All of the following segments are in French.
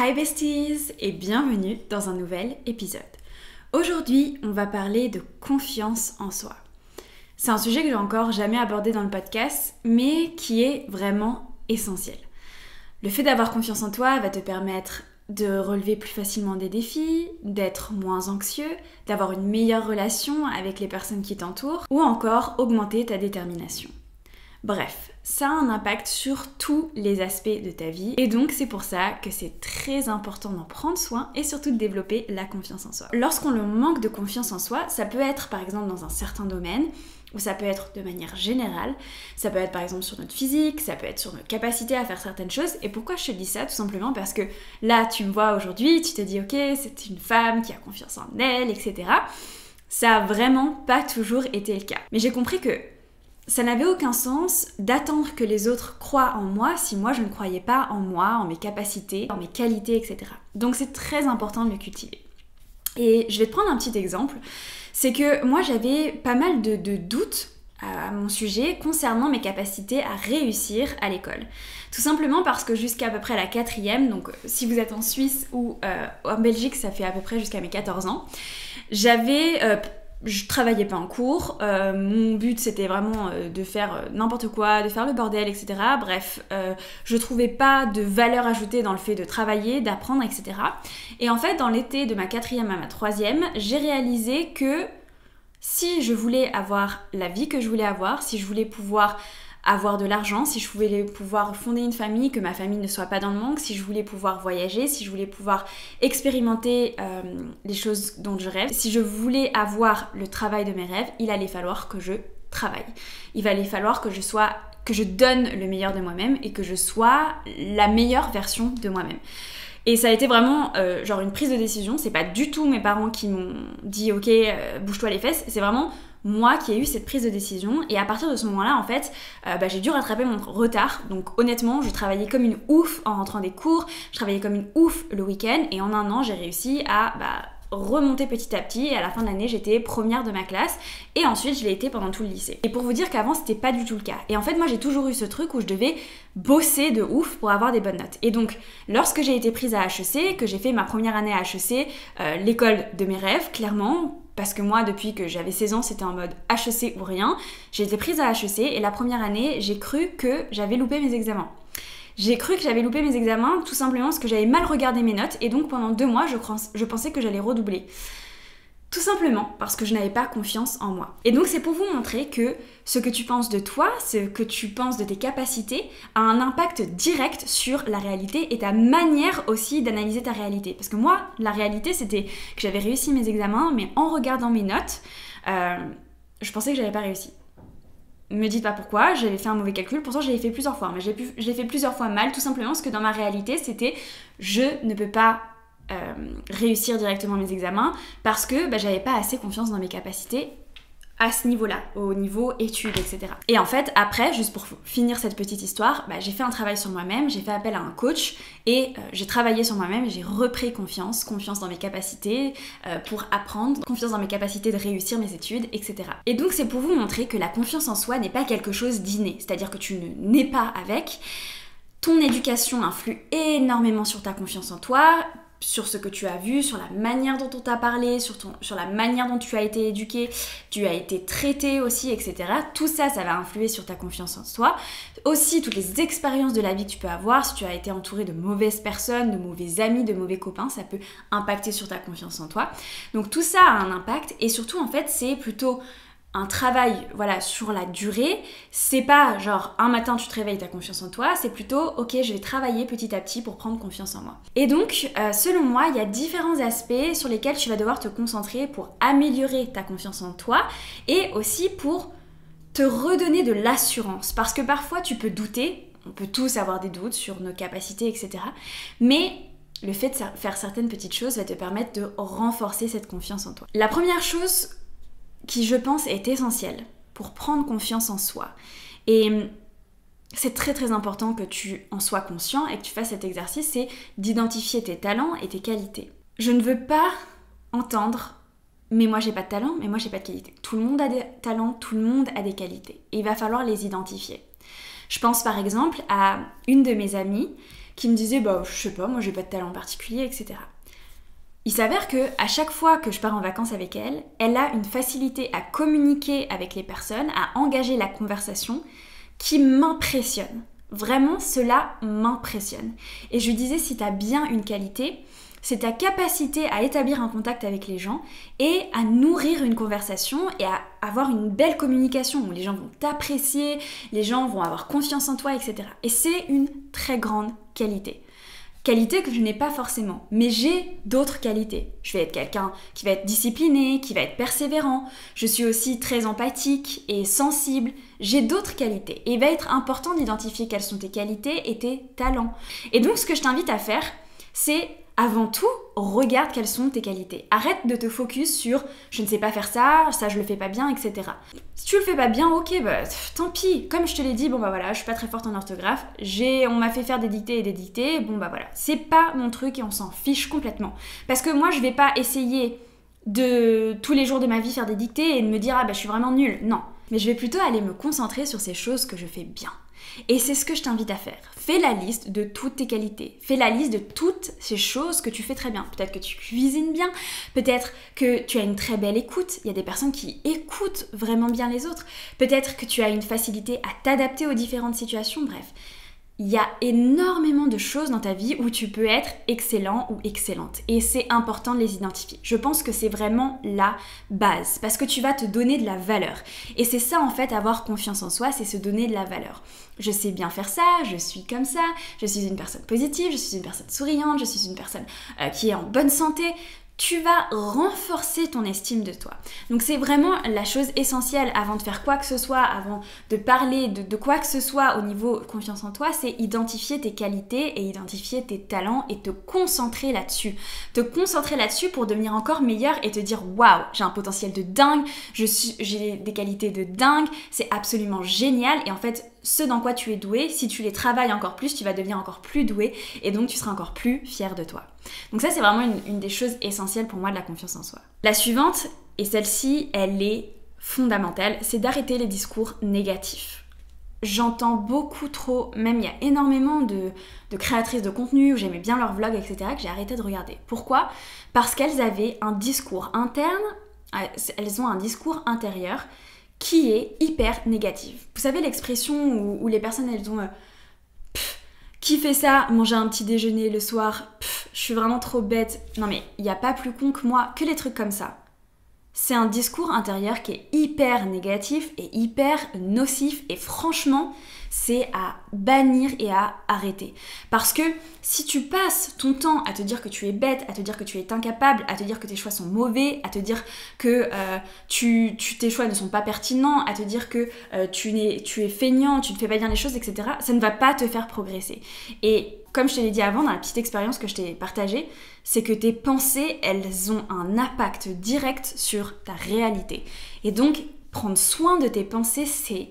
Hi besties et bienvenue dans un nouvel épisode. Aujourd'hui, on va parler de confiance en soi. C'est un sujet que j'ai encore jamais abordé dans le podcast, mais qui est vraiment essentiel. Le fait d'avoir confiance en toi va te permettre de relever plus facilement des défis, d'être moins anxieux, d'avoir une meilleure relation avec les personnes qui t'entourent, ou encore augmenter ta détermination. Bref, ça a un impact sur tous les aspects de ta vie et donc c'est pour ça que c'est très important d'en prendre soin et surtout de développer la confiance en soi. Lorsqu'on manque de confiance en soi, ça peut être par exemple dans un certain domaine ou ça peut être de manière générale, ça peut être par exemple sur notre physique, ça peut être sur notre capacité à faire certaines choses. Et pourquoi je te dis ça? Tout simplement parce que là tu me vois aujourd'hui, tu te dis ok, c'est une femme qui a confiance en elle, etc. Ça a vraiment pas toujours été le cas. Mais j'ai compris que ça n'avait aucun sens d'attendre que les autres croient en moi si moi je ne croyais pas en moi, en mes capacités, en mes qualités, etc. Donc c'est très important de le cultiver. Et je vais te prendre un petit exemple. C'est que moi j'avais pas mal de doutes à mon sujet concernant mes capacités à réussir à l'école. Tout simplement parce que jusqu'à peu près la 4e, donc si vous êtes en Suisse ou en Belgique, ça fait à peu près jusqu'à mes 14 ans, je travaillais pas en cours, mon but c'était vraiment de faire n'importe quoi, de faire le bordel, etc. Bref, je trouvais pas de valeur ajoutée dans le fait de travailler, d'apprendre, etc. Et en fait, dans l'été de ma 4e à ma 3e, j'ai réalisé que si je voulais avoir la vie que je voulais avoir, si je voulais pouvoir avoir de l'argent, si je voulais pouvoir fonder une famille, que ma famille ne soit pas dans le manque, si je voulais pouvoir voyager, si je voulais pouvoir expérimenter les choses dont je rêve, si je voulais avoir le travail de mes rêves, il allait falloir que je travaille. Il allait falloir que je donne le meilleur de moi-même et que je sois la meilleure version de moi-même. Et ça a été vraiment genre une prise de décision. C'est pas du tout mes parents qui m'ont dit ok, bouge-toi les fesses, c'est vraiment moi qui ai eu cette prise de décision. Et à partir de ce moment-là, en fait, j'ai dû rattraper mon retard. Donc honnêtement, je travaillais comme une ouf en rentrant des cours, je travaillais comme une ouf le week-end, et en un an, j'ai réussi à remonter petit à petit, et à la fin de l'année, j'étais première de ma classe, et ensuite, je l'ai été pendant tout le lycée. Et pour vous dire qu'avant, c'était pas du tout le cas. Et en fait, moi, j'ai toujours eu ce truc où je devais bosser de ouf pour avoir des bonnes notes. Et donc, lorsque j'ai été prise à HEC, que j'ai fait ma première année à HEC, l'école de mes rêves, clairement, parce que moi, depuis que j'avais 16 ans, c'était en mode HEC ou rien. J'ai été prise à HEC et la première année, j'ai cru que j'avais loupé mes examens. J'ai cru que j'avais loupé mes examens tout simplement parce que j'avais mal regardé mes notes et donc pendant 2 mois, je pensais que j'allais redoubler. Tout simplement parce que je n'avais pas confiance en moi. Et donc c'est pour vous montrer que ce que tu penses de toi, ce que tu penses de tes capacités a un impact direct sur la réalité et ta manière aussi d'analyser ta réalité. Parce que moi, la réalité c'était que j'avais réussi mes examens, mais en regardant mes notes, je pensais que j'avais pas réussi. Me dites pas pourquoi, j'avais fait un mauvais calcul, pourtant je l'ai fait plusieurs fois, mais je l'ai fait plusieurs fois mal, tout simplement parce que dans ma réalité c'était je ne peux pas réussir directement mes examens parce que j'avais pas assez confiance dans mes capacités à ce niveau-là, au niveau études, etc. Et en fait, après, juste pour finir cette petite histoire, j'ai fait un travail sur moi-même, j'ai fait appel à un coach et j'ai travaillé sur moi-même et j'ai repris confiance dans mes capacités pour apprendre, confiance dans mes capacités de réussir mes études, etc. Et donc, c'est pour vous montrer que la confiance en soi n'est pas quelque chose d'inné, c'est-à-dire que tu ne nais pas avec. Ton éducation influe énormément sur ta confiance en toi, sur ce que tu as vu, sur la manière dont on t'a parlé, sur la manière dont tu as été éduqué, tu as été traité aussi, etc. Tout ça, ça va influer sur ta confiance en soi. Aussi, toutes les expériences de la vie que tu peux avoir, si tu as été entouré de mauvaises personnes, de mauvais amis, de mauvais copains, ça peut impacter sur ta confiance en toi. Donc tout ça a un impact et surtout, en fait, c'est plutôt un travail sur la durée. C'est pas genre un matin tu te réveilles, t'as confiance en toi, c'est plutôt ok, je vais travailler petit à petit pour prendre confiance en moi. Et donc selon moi, il y a différents aspects sur lesquels tu vas devoir te concentrer pour améliorer ta confiance en toi et aussi pour te redonner de l'assurance, parce que parfois tu peux douter, on peut tous avoir des doutes sur nos capacités, etc. Mais le fait de faire certaines petites choses va te permettre de renforcer cette confiance en toi. La première chose qui, je pense, est essentiel pour prendre confiance en soi. Et c'est très très important que tu en sois conscient et que tu fasses cet exercice, c'est d'identifier tes talents et tes qualités. Je ne veux pas entendre « mais moi j'ai pas de talent, mais moi j'ai pas de qualité ». Tout le monde a des talents, tout le monde a des qualités. Et il va falloir les identifier. Je pense par exemple à une de mes amies qui me disaient bah je sais pas, moi j'ai pas de talent particulier, etc. Il s'avère que à chaque fois que je pars en vacances avec elle, elle a une facilité à communiquer avec les personnes, à engager la conversation qui m'impressionne. Vraiment, cela m'impressionne. Et je lui disais, si tu as bien une qualité, c'est ta capacité à établir un contact avec les gens et à nourrir une conversation et à avoir une belle communication où les gens vont t'apprécier, les gens vont avoir confiance en toi, etc. Et c'est une très grande qualité. Qualité que je n'ai pas forcément, mais j'ai d'autres qualités. Je vais être quelqu'un qui va être discipliné, qui va être persévérant. Je suis aussi très empathique et sensible. J'ai d'autres qualités. Et il va être important d'identifier quelles sont tes qualités et tes talents. Et donc ce que je t'invite à faire, c'est avant tout, regarde quelles sont tes qualités. Arrête de te focus sur je ne sais pas faire ça, ça je le fais pas bien, etc. Si tu le fais pas bien, ok, bah tant pis. Comme je te l'ai dit, bon bah voilà, je suis pas très forte en orthographe, on m'a fait faire des dictées et des dictées, bon bah voilà. C'est pas mon truc et on s'en fiche complètement. Parce que moi je vais pas essayer de tous les jours de ma vie faire des dictées et de me dire ah bah je suis vraiment nulle. Non. Mais je vais plutôt aller me concentrer sur ces choses que je fais bien. Et c'est ce que je t'invite à faire. Fais la liste de toutes tes qualités. Fais la liste de toutes ces choses que tu fais très bien. Peut-être que tu cuisines bien, peut-être que tu as une très belle écoute. Il y a des personnes qui écoutent vraiment bien les autres. Peut-être que tu as une facilité à t'adapter aux différentes situations. Bref, il y a énormément de choses dans ta vie où tu peux être excellent ou excellente. Et c'est important de les identifier. Je pense que c'est vraiment la base parce que tu vas te donner de la valeur. Et c'est ça en fait, avoir confiance en soi, c'est se donner de la valeur. Je sais bien faire ça, je suis comme ça, je suis une personne positive, je suis une personne souriante, je suis une personne qui est en bonne santé. Tu vas renforcer ton estime de toi. Donc c'est vraiment la chose essentielle avant de faire quoi que ce soit, avant de parler de quoi que ce soit au niveau confiance en toi, c'est identifier tes qualités et identifier tes talents et te concentrer là-dessus. Te concentrer là-dessus pour devenir encore meilleur et te dire waouh, j'ai un potentiel de dingue, j'ai des qualités de dingue, c'est absolument génial et en fait ce dans quoi tu es doué, si tu les travailles encore plus, tu vas devenir encore plus doué et donc tu seras encore plus fier de toi. Donc ça c'est vraiment une des choses essentielles pour moi de la confiance en soi. La suivante, et celle-ci elle est fondamentale, c'est d'arrêter les discours négatifs. J'entends beaucoup trop, même il y a énormément de créatrices de contenu où j'aimais bien leurs vlogs, etc., que j'ai arrêté de regarder. Pourquoi ? Parce qu'elles avaient un discours interne, elles ont un discours intérieur qui est hyper négatif. Vous savez l'expression où les personnes elles ont qui fait ça, manger un petit déjeuner le soir, je suis vraiment trop bête. Non mais il n'y a pas plus con que moi que les trucs comme ça. C'est un discours intérieur qui est hyper négatif et hyper nocif et franchement, c'est à bannir et à arrêter. Parce que si tu passes ton temps à te dire que tu es bête, à te dire que tu es incapable, à te dire que tes choix sont mauvais, à te dire que tes choix ne sont pas pertinents, à te dire que tu es feignant, tu ne fais pas bien les choses, etc., ça ne va pas te faire progresser. Et comme je te l'ai dit avant, dans la petite expérience que je t'ai partagée, c'est que tes pensées, elles ont un impact direct sur ta réalité. Et donc, prendre soin de tes pensées, c'est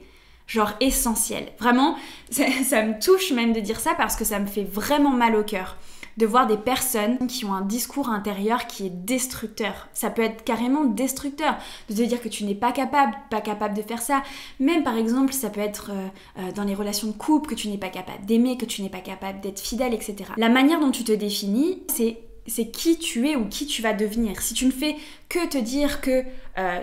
genre essentiel. Vraiment, ça me touche même de dire ça parce que ça me fait vraiment mal au cœur de voir des personnes qui ont un discours intérieur qui est destructeur. Ça peut être carrément destructeur de te dire que tu n'es pas capable de faire ça. Même par exemple, ça peut être dans les relations de couple, que tu n'es pas capable d'aimer, que tu n'es pas capable d'être fidèle, etc. La manière dont tu te définis, c'est qui tu es ou qui tu vas devenir. Si tu ne fais que te dire que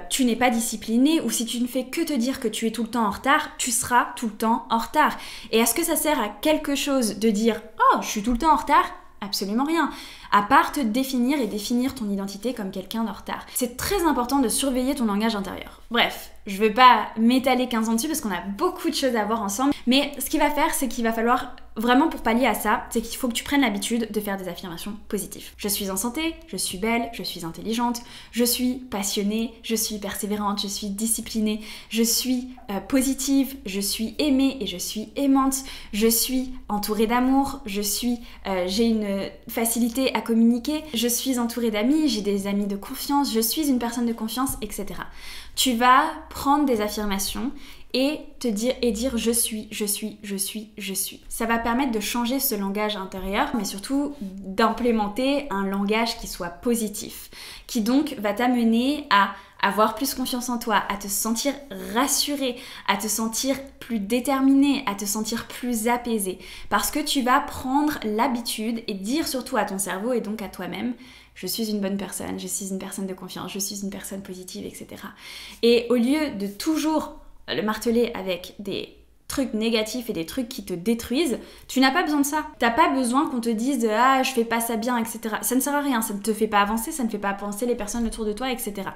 tu n'es pas discipliné ou si tu ne fais que te dire que tu es tout le temps en retard, tu seras tout le temps en retard. Et est-ce que ça sert à quelque chose de dire « Oh, je suis tout le temps en retard ?» Absolument rien. À part te définir et définir ton identité comme quelqu'un de retard. C'est très important de surveiller ton langage intérieur. Bref, je ne vais pas m'étaler 15 ans dessus parce qu'on a beaucoup de choses à voir ensemble. Mais ce qu'il va faire, c'est qu'il va falloir vraiment pour pallier à ça, c'est qu'il faut que tu prennes l'habitude de faire des affirmations positives. Je suis en santé, je suis belle, je suis intelligente, je suis passionnée, je suis persévérante, je suis disciplinée, je suis positive, je suis aimée et je suis aimante, je suis entourée d'amour, j'ai une facilité à communiquer, je suis entourée d'amis, j'ai des amis de confiance, je suis une personne de confiance, etc. Tu vas prendre des affirmations et dire je suis. Ça va permettre de changer ce langage intérieur, mais surtout d'implémenter un langage qui soit positif, qui donc va t'amener à avoir plus confiance en toi, à te sentir rassuré, à te sentir plus déterminé, à te sentir plus apaisé. Parce que tu vas prendre l'habitude et dire surtout à ton cerveau et donc à toi-même, je suis une bonne personne, je suis une personne de confiance, je suis une personne positive, etc. Et au lieu de toujours le marteler avec des trucs négatifs et des trucs qui te détruisent, tu n'as pas besoin de ça. T'as pas besoin qu'on te dise « Ah, je fais pas ça bien, etc. » Ça ne sert à rien, ça ne te fait pas avancer, ça ne fait pas avancer les personnes autour de toi, etc.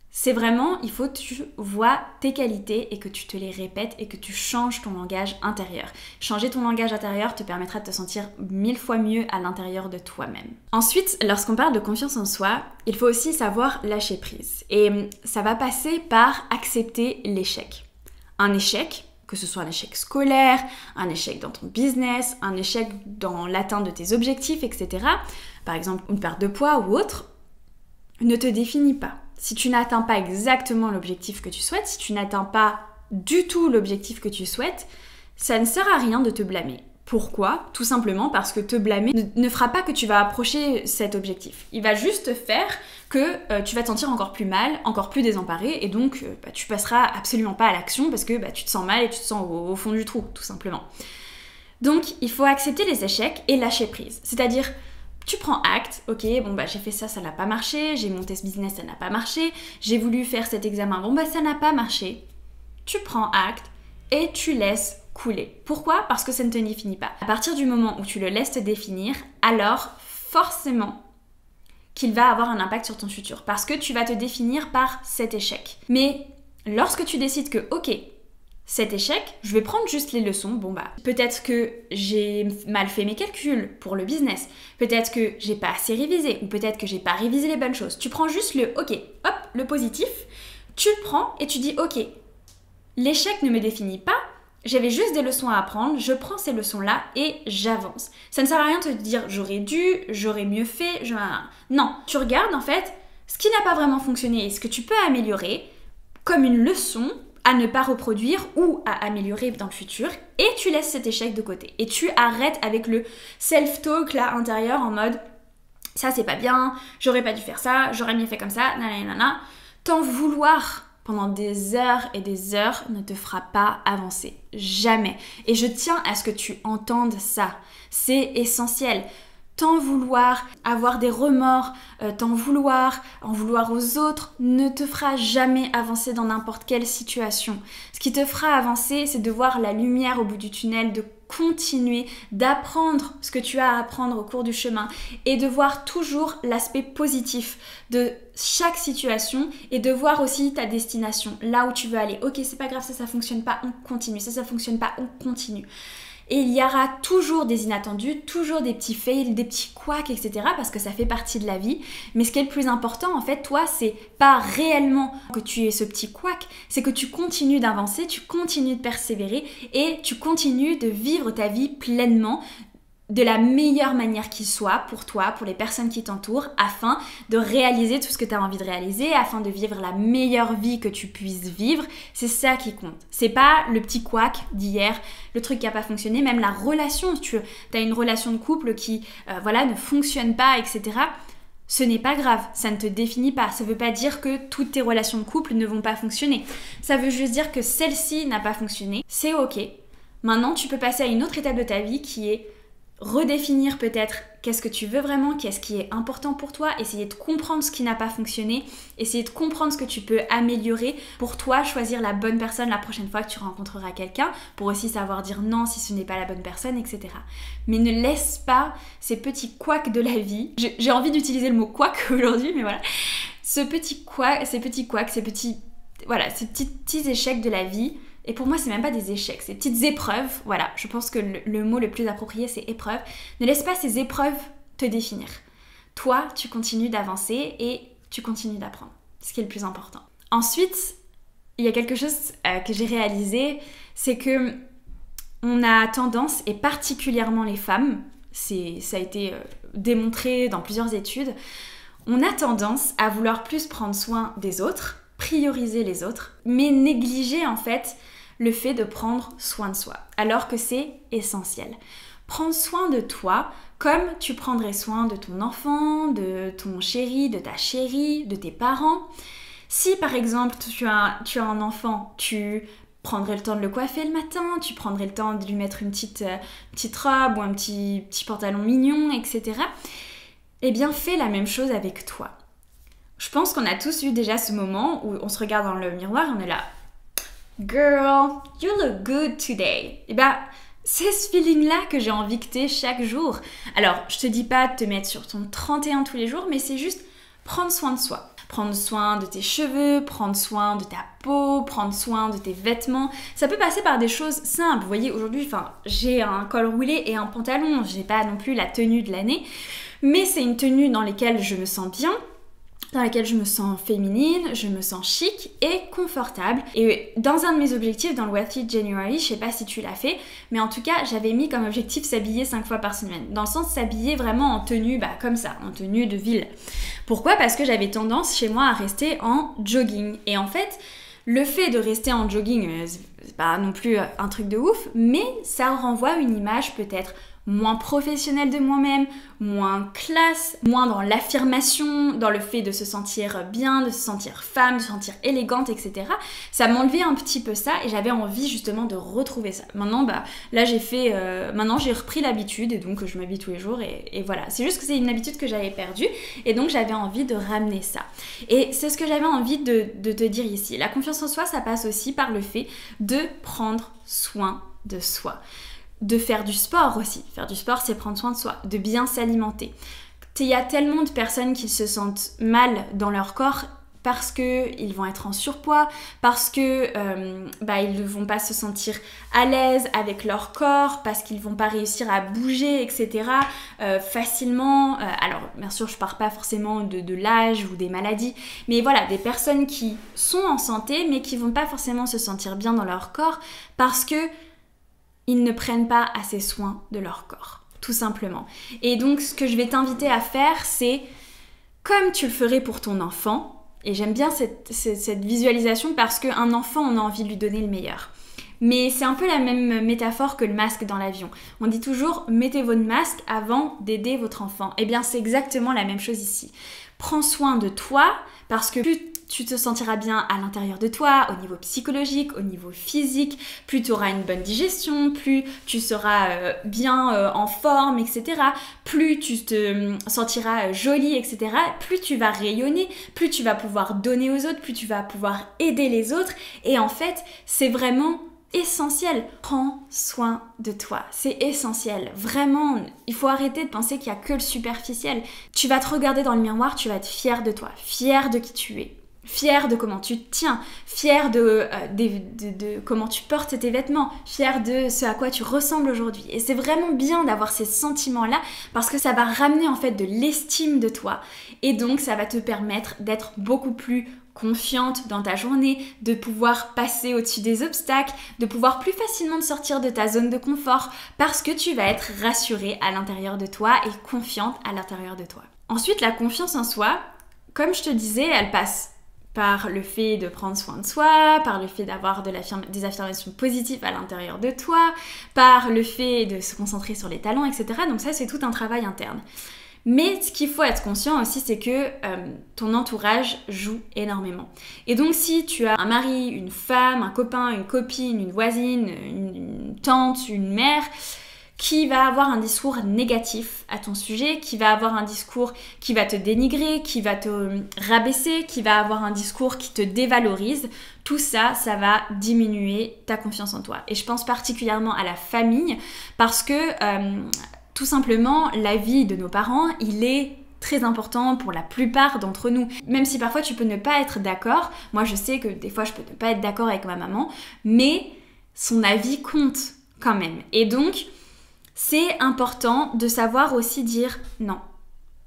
C'est vraiment, il faut que tu vois tes qualités et que tu te les répètes et que tu changes ton langage intérieur. Changer ton langage intérieur te permettra de te sentir 1000 fois mieux à l'intérieur de toi-même. Ensuite, lorsqu'on parle de confiance en soi, il faut aussi savoir lâcher prise. Et ça va passer par accepter l'échec. Un échec, que ce soit un échec scolaire, un échec dans ton business, un échec dans l'atteinte de tes objectifs, etc. Par exemple, une perte de poids ou autre, ne te définit pas. Si tu n'atteins pas exactement l'objectif que tu souhaites, si tu n'atteins pas du tout l'objectif que tu souhaites, ça ne sert à rien de te blâmer. Pourquoi ? Tout simplement parce que te blâmer ne fera pas que tu vas approcher cet objectif. Il va juste faire que tu vas te sentir encore plus mal, encore plus désemparé, et donc tu passeras absolument pas à l'action parce que tu te sens mal et tu te sens au fond du trou, tout simplement. Donc il faut accepter les échecs et lâcher prise. C'est-à-dire, tu prends acte, ok, j'ai fait ça, ça n'a pas marché, j'ai monté ce business, ça n'a pas marché, j'ai voulu faire cet examen, ça n'a pas marché. Tu prends acte et tu laisses couler. Pourquoi ? Parce que ça ne te définit pas. À partir du moment où tu le laisses te définir, alors forcément qu'il va avoir un impact sur ton futur. Parce que tu vas te définir par cet échec. Mais lorsque tu décides que, ok, cet échec, je vais prendre juste les leçons, peut-être que j'ai mal fait mes calculs pour le business, peut-être que j'ai pas assez révisé, ou peut-être que j'ai pas révisé les bonnes choses. Tu prends juste le ok, hop, le positif, tu le prends et tu dis ok, l'échec ne me définit pas, j'avais juste des leçons à apprendre, je prends ces leçons-là et j'avance. Ça ne sert à rien de te dire j'aurais dû, j'aurais mieux fait, non, tu regardes en fait ce qui n'a pas vraiment fonctionné et ce que tu peux améliorer comme une leçon à ne pas reproduire ou à améliorer dans le futur, et tu laisses cet échec de côté. Et tu arrêtes avec le self-talk là intérieur en mode ça c'est pas bien, j'aurais pas dû faire ça, j'aurais mieux fait comme ça, nanana. T'en vouloir pendant des heures et des heures ne te fera pas avancer. Jamais. Et je tiens à ce que tu entendes ça. C'est essentiel. T'en vouloir, avoir des remords, en vouloir aux autres, ne te fera jamais avancer dans n'importe quelle situation. Ce qui te fera avancer, c'est de voir la lumière au bout du tunnel, de continuer, d'apprendre ce que tu as à apprendre au cours du chemin et de voir toujours l'aspect positif de chaque situation et de voir aussi ta destination, là où tu veux aller. Ok, c'est pas grave, ça fonctionne pas, on continue, ça fonctionne pas, on continue. Et il y aura toujours des inattendus, toujours des petits fails, des petits couacs, etc. parce que ça fait partie de la vie. Mais ce qui est le plus important, en fait, toi, c'est pas réellement que tu aies ce petit couac, c'est que tu continues d'avancer, tu continues de persévérer et tu continues de vivre ta vie pleinement, de la meilleure manière qui soit pour toi, pour les personnes qui t'entourent, afin de réaliser tout ce que tu as envie de réaliser, afin de vivre la meilleure vie que tu puisses vivre. C'est ça qui compte. C'est pas le petit couac d'hier, le truc qui n'a pas fonctionné, même la relation. Si tu as une relation de couple qui ne fonctionne pas, etc., ce n'est pas grave, ça ne te définit pas. Ça ne veut pas dire que toutes tes relations de couple ne vont pas fonctionner. Ça veut juste dire que celle-ci n'a pas fonctionné. C'est ok. Maintenant, tu peux passer à une autre étape de ta vie qui est redéfinir peut-être qu'est-ce que tu veux vraiment, qu'est-ce qui est important pour toi, essayer de comprendre ce qui n'a pas fonctionné, essayer de comprendre ce que tu peux améliorer pour toi, choisir la bonne personne la prochaine fois que tu rencontreras quelqu'un, pour aussi savoir dire non si ce n'est pas la bonne personne, etc. Mais ne laisse pas ces petits couacs de la vie, j'ai envie d'utiliser le mot couac aujourd'hui, mais voilà, ces petits échecs de la vie. Et pour moi, c'est même pas des échecs, c'est des petites épreuves. Voilà, je pense que le mot le plus approprié, c'est épreuve. Ne laisse pas ces épreuves te définir. Toi, tu continues d'avancer et tu continues d'apprendre. Ce qui est le plus important. Ensuite, il y a quelque chose que j'ai réalisé, c'est que on a tendance, et particulièrement les femmes, ça a été démontré dans plusieurs études, on a tendance à vouloir plus prendre soin des autres, prioriser les autres, mais négliger en fait le fait de prendre soin de soi, alors que c'est essentiel. Prends soin de toi comme tu prendrais soin de ton enfant, de ton chéri, de ta chérie, de tes parents. Si par exemple tu as un enfant, tu prendrais le temps de le coiffer le matin, tu prendrais le temps de lui mettre une petite robe ou un petit pantalon mignon, etc. Eh bien, fais la même chose avec toi. Je pense qu'on a tous eu déjà ce moment où on se regarde dans le miroir et on est là « Girl, you look good today ». Et ben, c'est ce feeling-là que j'ai envie que t'aies chaque jour. Alors, je te dis pas de te mettre sur ton 31 tous les jours, mais c'est juste prendre soin de soi. Prendre soin de tes cheveux, prendre soin de ta peau, prendre soin de tes vêtements. Ça peut passer par des choses simples. Vous voyez, aujourd'hui, j'ai un col roulé et un pantalon. J'ai pas non plus la tenue de l'année. Mais c'est une tenue dans laquelle je me sens bien, dans laquelle je me sens féminine, je me sens chic et confortable. Et dans un de mes objectifs dans le Wealthy January, je sais pas si tu l'as fait, mais en tout cas, j'avais mis comme objectif s'habiller 5 fois par semaine. Dans le sens s'habiller vraiment en tenue, comme ça, en tenue de ville. Pourquoi ? Parce que j'avais tendance chez moi à rester en jogging. Et en fait, le fait de rester en jogging, c'est pas non plus un truc de ouf, mais ça renvoie une image peut-être moins professionnelle de moi-même, moins classe, moins dans l'affirmation, dans le fait de se sentir bien, de se sentir femme, de se sentir élégante, etc. Ça m'enlevait un petit peu ça et j'avais envie justement de retrouver ça. Maintenant, là maintenant j'ai repris l'habitude et donc je m'habille tous les jours et voilà. C'est juste que c'est une habitude que j'avais perdue et donc j'avais envie de ramener ça. Et c'est ce que j'avais envie de te dire ici. La confiance en soi, ça passe aussi par le fait de prendre soin de soi. De faire du sport aussi. Faire du sport, c'est prendre soin de soi, de bien s'alimenter. Il y a tellement de personnes qui se sentent mal dans leur corps parce qu'ils vont être en surpoids, parce que ils ne vont pas se sentir à l'aise avec leur corps, parce qu'ils ne vont pas réussir à bouger, etc. Facilement. Alors, bien sûr, je ne parle pas forcément de l'âge ou des maladies, mais voilà, des personnes qui sont en santé, mais qui ne vont pas forcément se sentir bien dans leur corps parce que ils ne prennent pas assez soin de leur corps, tout simplement. Et donc, ce que je vais t'inviter à faire, c'est, comme tu le ferais pour ton enfant, et j'aime bien cette visualisation parce qu'un enfant, on a envie de lui donner le meilleur. Mais c'est un peu la même métaphore que le masque dans l'avion. On dit toujours, mettez votre masque avant d'aider votre enfant. Eh bien, c'est exactement la même chose ici. Prends soin de toi, parce que plus tu te sentiras bien à l'intérieur de toi, au niveau psychologique, au niveau physique, plus tu auras une bonne digestion, plus tu seras bien en forme, etc. Plus tu te sentiras jolie, etc. Plus tu vas rayonner, plus tu vas pouvoir donner aux autres, plus tu vas pouvoir aider les autres. Et en fait, c'est vraiment essentiel. Prends soin de toi. C'est essentiel. Vraiment, il faut arrêter de penser qu'il n'y a que le superficiel. Tu vas te regarder dans le miroir, tu vas être fière de toi, fière de qui tu es. Fière de comment tu te tiens, fière de comment tu portes tes vêtements, fière de ce à quoi tu ressembles aujourd'hui. Et c'est vraiment bien d'avoir ces sentiments-là parce que ça va ramener en fait de l'estime de toi. Et donc ça va te permettre d'être beaucoup plus confiante dans ta journée, de pouvoir passer au-dessus des obstacles, de pouvoir plus facilement te sortir de ta zone de confort parce que tu vas être rassurée à l'intérieur de toi et confiante à l'intérieur de toi. Ensuite, la confiance en soi, comme je te disais, elle passe par le fait de prendre soin de soi, par le fait d'avoir des affirmations positives à l'intérieur de toi, par le fait de se concentrer sur les talents, etc. Donc ça, c'est tout un travail interne. Mais ce qu'il faut être conscient aussi, c'est que ton entourage joue énormément. Et donc si tu as un mari, une femme, un copain, une copine, une voisine, une tante, une mère qui va avoir un discours négatif à ton sujet, qui va avoir un discours qui va te dénigrer, qui va te rabaisser, qui va avoir un discours qui te dévalorise, tout ça, ça va diminuer ta confiance en toi. Et je pense particulièrement à la famille parce que tout simplement, la vie de nos parents, il est très important pour la plupart d'entre nous. Même si parfois tu peux ne pas être d'accord, moi je sais que des fois je peux ne pas être d'accord avec ma maman, mais son avis compte quand même. Et donc, c'est important de savoir aussi dire non.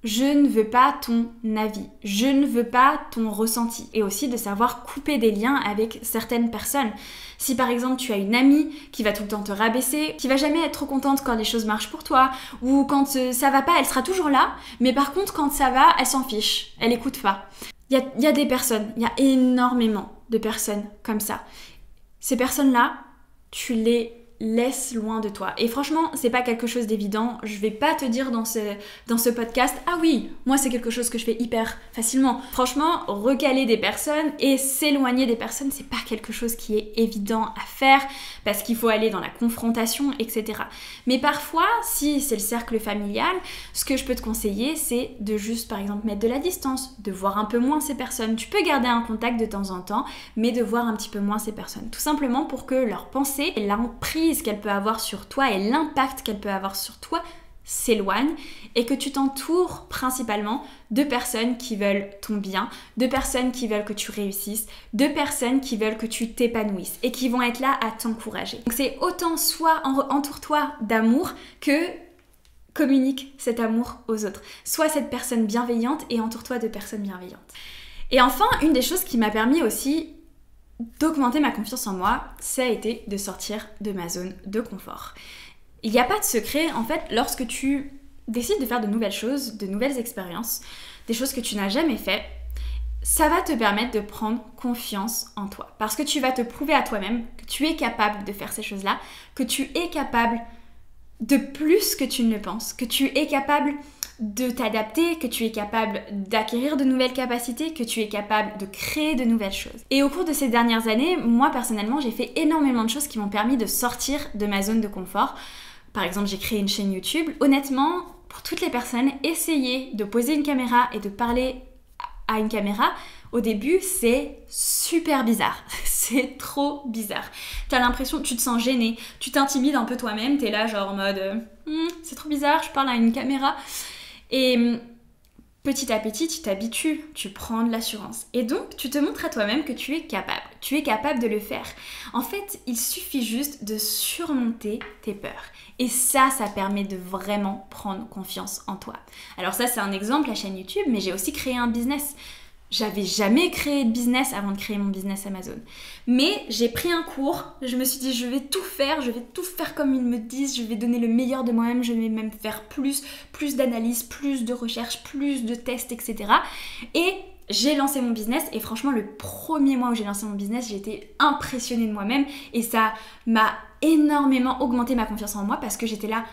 Je ne veux pas ton avis, je ne veux pas ton ressenti. Et aussi de savoir couper des liens avec certaines personnes. Si par exemple tu as une amie qui va tout le temps te rabaisser, qui va jamais être trop contente quand les choses marchent pour toi, ou quand ça va pas, elle sera toujours là, mais par contre quand ça va, elle s'en fiche, elle écoute pas. Il y a des personnes, il y a énormément de personnes comme ça. Ces personnes-là, tu les laisse loin de toi. Et franchement, c'est pas quelque chose d'évident. Je vais pas te dire dans ce podcast, ah oui, moi c'est quelque chose que je fais hyper facilement. Franchement, recaler des personnes et s'éloigner des personnes, c'est pas quelque chose qui est évident à faire parce qu'il faut aller dans la confrontation, etc. Mais parfois, si c'est le cercle familial, ce que je peux te conseiller, c'est de juste, par exemple, mettre de la distance, de voir un peu moins ces personnes. Tu peux garder un contact de temps en temps, mais de voir un petit peu moins ces personnes. Tout simplement pour que leurs pensées et l'emprise qu'elle peut avoir sur toi et l'impact qu'elle peut avoir sur toi s'éloignent et que tu t'entoures principalement de personnes qui veulent ton bien, de personnes qui veulent que tu réussisses, de personnes qui veulent que tu t'épanouisses et qui vont être là à t'encourager. Donc c'est autant soit entoure-toi d'amour que communique cet amour aux autres. Sois cette personne bienveillante et entoure-toi de personnes bienveillantes. Et enfin, une des choses qui m'a permis aussi d'augmenter ma confiance en moi, ça a été de sortir de ma zone de confort. Il n'y a pas de secret, en fait, lorsque tu décides de faire de nouvelles choses, de nouvelles expériences, des choses que tu n'as jamais fait, ça va te permettre de prendre confiance en toi. Parce que tu vas te prouver à toi-même que tu es capable de faire ces choses-là, que tu es capable de plus que tu ne le penses, que tu es capable de t'adapter, que tu es capable d'acquérir de nouvelles capacités, que tu es capable de créer de nouvelles choses. Et au cours de ces dernières années, moi personnellement, j'ai fait énormément de choses qui m'ont permis de sortir de ma zone de confort. Par exemple, j'ai créé une chaîne YouTube. Honnêtement, pour toutes les personnes, essayer de poser une caméra et de parler à une caméra, au début, c'est super bizarre. C'est trop bizarre. T'as l'impression, tu te sens gêné, tu t'intimides un peu toi-même, t'es là genre en mode c'est trop bizarre, je parle à une caméra. Et petit à petit, tu t'habitues, tu prends de l'assurance. Et donc, tu te montres à toi-même que tu es capable. Tu es capable de le faire. En fait, il suffit juste de surmonter tes peurs. Et ça permet de vraiment prendre confiance en toi. Alors ça, c'est un exemple, la chaîne YouTube, mais j'ai aussi créé un business. J'avais jamais créé de business avant de créer mon business Amazon. Mais j'ai pris un cours, je me suis dit je vais tout faire comme ils me disent, je vais donner le meilleur de moi-même, je vais même faire plus d'analyse, plus de recherche, plus de tests, etc. Et j'ai lancé mon business et franchement le premier mois où j'ai lancé mon business, j'ai été impressionnée de moi-même et ça m'a énormément augmenté ma confiance en moi parce que j'étais là,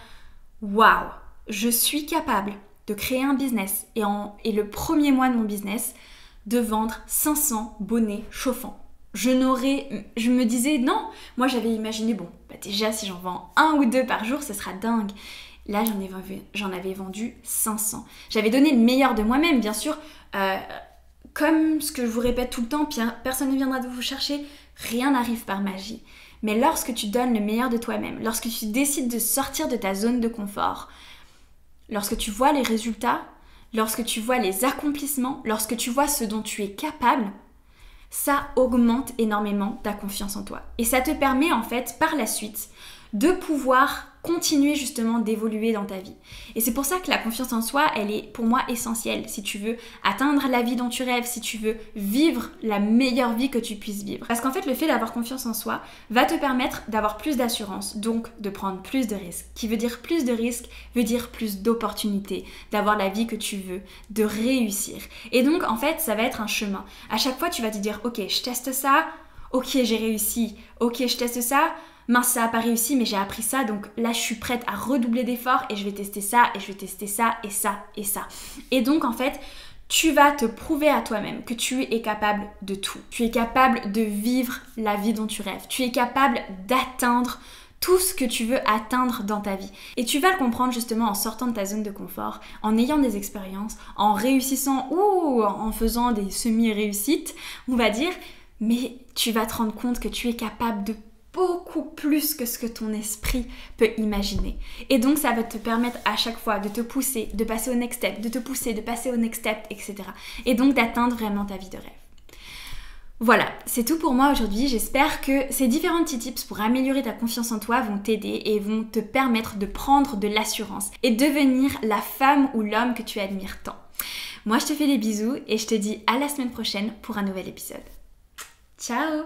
waouh, je suis capable de créer un business et le premier mois de mon business, de vendre 500 bonnets chauffants. Je me disais non, moi j'avais imaginé déjà si j'en vends 1 ou 2 par jour, ce sera dingue. Là j'en avais vendu 500. J'avais donné le meilleur de moi-même, bien sûr, comme ce que je vous répète tout le temps, personne ne viendra de vous chercher, rien n'arrive par magie. Mais lorsque tu donnes le meilleur de toi-même, lorsque tu décides de sortir de ta zone de confort, lorsque tu vois les résultats, lorsque tu vois les accomplissements, lorsque tu vois ce dont tu es capable, ça augmente énormément ta confiance en toi. Et ça te permet en fait par la suite de pouvoir continuer justement d'évoluer dans ta vie. Et c'est pour ça que la confiance en soi, elle est pour moi essentielle si tu veux atteindre la vie dont tu rêves, si tu veux vivre la meilleure vie que tu puisses vivre. Parce qu'en fait, le fait d'avoir confiance en soi va te permettre d'avoir plus d'assurance, donc de prendre plus de risques. Qui veut dire plus de risques, veut dire plus d'opportunités, d'avoir la vie que tu veux, de réussir. Et donc, en fait, ça va être un chemin. À chaque fois, tu vas te dire, ok, je teste ça, ok, j'ai réussi, ok, je teste ça, mince, ça n'a pas réussi, mais j'ai appris ça, donc là, je suis prête à redoubler d'efforts et je vais tester ça, et je vais tester ça, et ça, et ça. Et donc, en fait, tu vas te prouver à toi-même que tu es capable de tout. Tu es capable de vivre la vie dont tu rêves. Tu es capable d'atteindre tout ce que tu veux atteindre dans ta vie. Et tu vas le comprendre justement en sortant de ta zone de confort, en ayant des expériences, en réussissant ou en faisant des semi-réussites, on va dire, mais tu vas te rendre compte que tu es capable de beaucoup plus que ce que ton esprit peut imaginer. Et donc ça va te permettre à chaque fois de te pousser, de passer au next step, de te pousser, de passer au next step, etc. Et donc d'atteindre vraiment ta vie de rêve. Voilà, c'est tout pour moi aujourd'hui. J'espère que ces différents petits tips pour améliorer ta confiance en toi vont t'aider et vont te permettre de prendre de l'assurance et devenir la femme ou l'homme que tu admires tant. Moi, je te fais des bisous et je te dis à la semaine prochaine pour un nouvel épisode. Ciao!